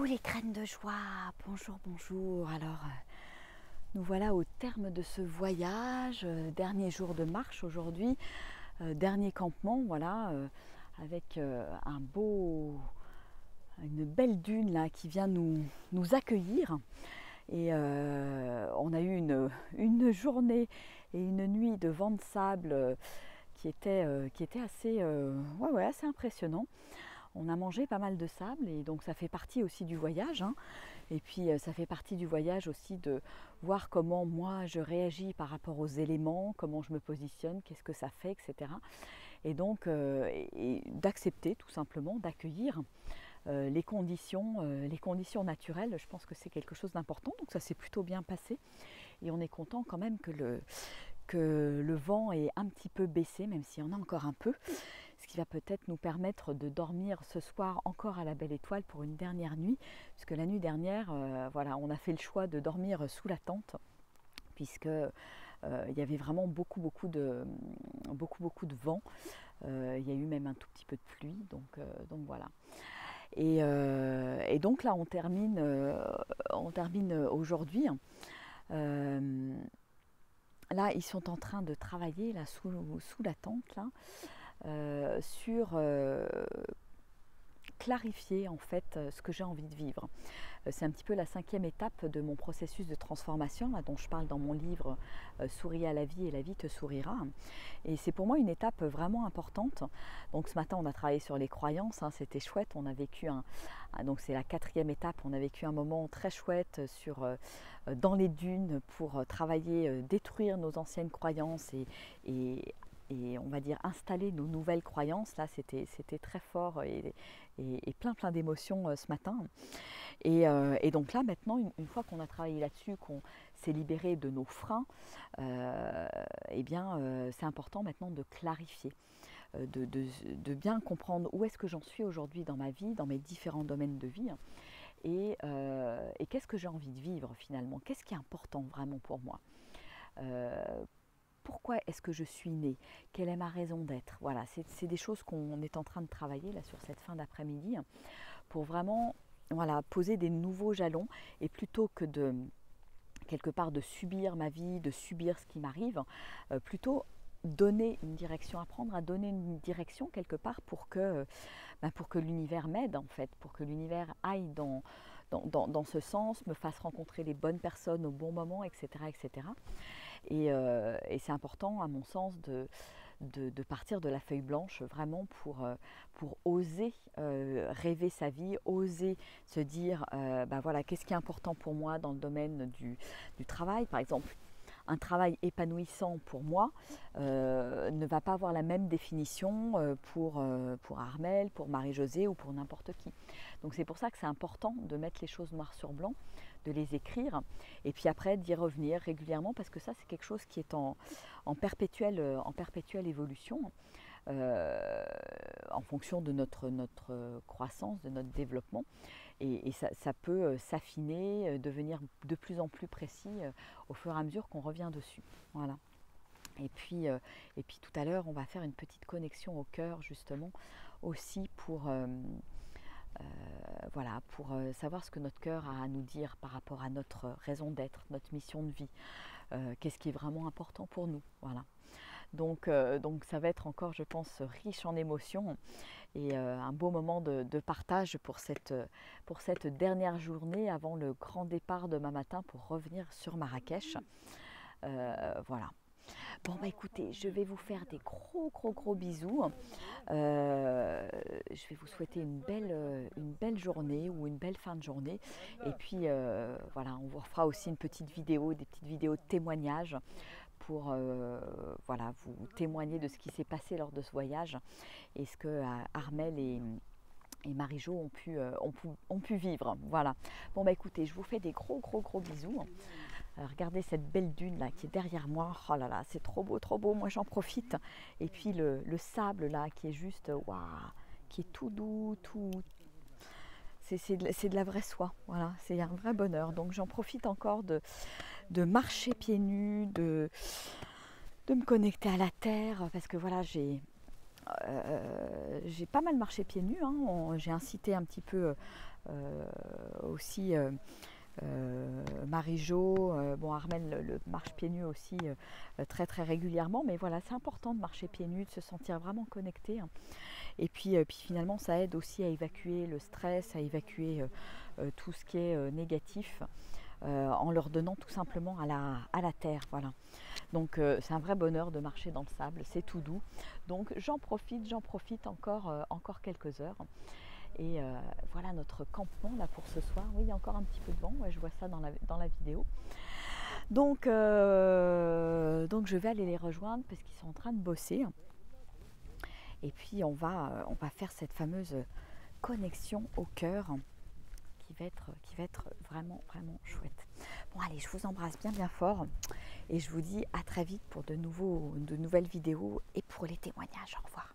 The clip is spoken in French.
Coucou les graines de joie, bonjour, bonjour. Alors, nous voilà au terme de ce voyage, dernier jour de marche aujourd'hui, dernier campement, voilà, avec une belle dune là qui vient nous accueillir. Et on a eu une journée et une nuit de vent de sable qui était assez impressionnant. On a mangé pas mal de sable et donc ça fait partie aussi du voyage, hein. Et puis ça fait partie du voyage aussi de voir comment moi je réagis par rapport aux éléments, comment je me positionne, qu'est-ce que ça fait, etc. Et donc d'accepter tout simplement, d'accueillir les conditions naturelles. Je pense que c'est quelque chose d'important, donc ça s'est plutôt bien passé. Et on est content quand même que le vent est un petit peu baissé, même s'il y en a encore un peu, ce qui va peut-être nous permettre de dormir ce soir encore à la Belle Étoile pour une dernière nuit, puisque la nuit dernière, voilà, on a fait le choix de dormir sous la tente, puisque il y avait vraiment beaucoup de vent. Il y a eu même un tout petit peu de pluie, donc voilà. Et donc là, on termine aujourd'hui. Là, ils sont en train de travailler là, sous la tente là, sur clarifier en fait ce que j'ai envie de vivre. C'est un petit peu la 5e étape de mon processus de transformation là, dont je parle dans mon livre Souris à la vie et la vie te sourira. Et c'est pour moi une étape vraiment importante. Donc ce matin on a travaillé sur les croyances, hein, c'était chouette. On a vécu donc c'est la 4e étape. On a vécu un moment très chouette dans les dunes pour travailler, détruire nos anciennes croyances et on va dire installer nos nouvelles croyances. Là c'était très fort et plein d'émotions ce matin. Et donc là maintenant, une fois qu'on a travaillé là-dessus, qu'on s'est libéré de nos freins, c'est important maintenant de clarifier, de bien comprendre où est-ce que j'en suis aujourd'hui dans ma vie, dans mes différents domaines de vie, et qu'est-ce que j'ai envie de vivre finalement, qu'est-ce qui est important vraiment pour moi. Pourquoi est-ce que je suis née? Quelle est ma raison d'être? Voilà, c'est des choses qu'on est en train de travailler là sur cette fin d'après-midi pour vraiment poser des nouveaux jalons, et plutôt que de quelque part de subir ma vie, de subir ce qui m'arrive, plutôt donner une direction, apprendre à donner une direction quelque part pour que l'univers m'aide en fait, pour que l'univers aille dans ce sens, me fasse rencontrer les bonnes personnes au bon moment, etc. etc. Et c'est important, à mon sens, de partir de la feuille blanche vraiment pour oser rêver sa vie, oser se dire voilà, qu'est-ce qui est important pour moi dans le domaine du travail. Par exemple, un travail épanouissant pour moi ne va pas avoir la même définition pour Armelle, pour Marie-Josée ou pour n'importe qui. Donc c'est pour ça que c'est important de mettre les choses noir sur blanc, de les écrire, et puis après d'y revenir régulièrement, parce que ça c'est quelque chose qui est en perpétuelle évolution, en fonction de notre croissance, de notre développement. Et ça peut s'affiner, devenir de plus en plus précis au fur et à mesure qu'on revient dessus. Voilà. Et puis tout à l'heure, on va faire une petite connexion au cœur, justement, aussi pour savoir ce que notre cœur a à nous dire par rapport à notre raison d'être, notre mission de vie, qu'est-ce qui est vraiment important pour nous. Voilà. Donc ça va être encore, je pense, riche en émotions, et un beau moment de partage pour cette dernière journée avant le grand départ demain matin pour revenir sur Marrakech. Voilà. Bon écoutez, je vais vous faire des gros bisous. Je vais vous souhaiter une belle journée ou une belle fin de journée. Et puis voilà, on vous refera aussi des petites vidéos de témoignages pour vous témoigner de ce qui s'est passé lors de ce voyage et ce que Armelle et Marie-Jo ont pu vivre. Voilà. Bon écoutez, je vous fais des gros bisous. Regardez cette belle dune là qui est derrière moi. Oh là là, c'est trop beau. Moi j'en profite. Et puis le sable là qui est juste waouh, qui est tout doux, c'est de la vraie soie. Voilà, c'est un vrai bonheur. Donc j'en profite encore de marcher pieds nus, de me connecter à la terre, parce que voilà, j'ai pas mal marché pieds nus, hein. J'ai incité un petit peu aussi Marie-Jo, bon Armel le marche pieds nus aussi très très régulièrement, mais voilà, c'est important de marcher pieds nus, de se sentir vraiment connecté, hein. Et puis finalement ça aide aussi à évacuer le stress, à évacuer tout ce qui est négatif, en leur donnant tout simplement à la terre, voilà. Donc c'est un vrai bonheur de marcher dans le sable, c'est tout doux. Donc j'en profite encore quelques heures. Et voilà notre campement là pour ce soir. Oui, il y a encore un petit peu de vent, ouais, je vois ça dans la vidéo. Donc je vais aller les rejoindre parce qu'ils sont en train de bosser. Et puis on va faire cette fameuse connexion au cœur qui va être vraiment chouette. Bon allez, je vous embrasse bien fort et je vous dis à très vite pour de nouvelles vidéos et pour les témoignages. Au revoir.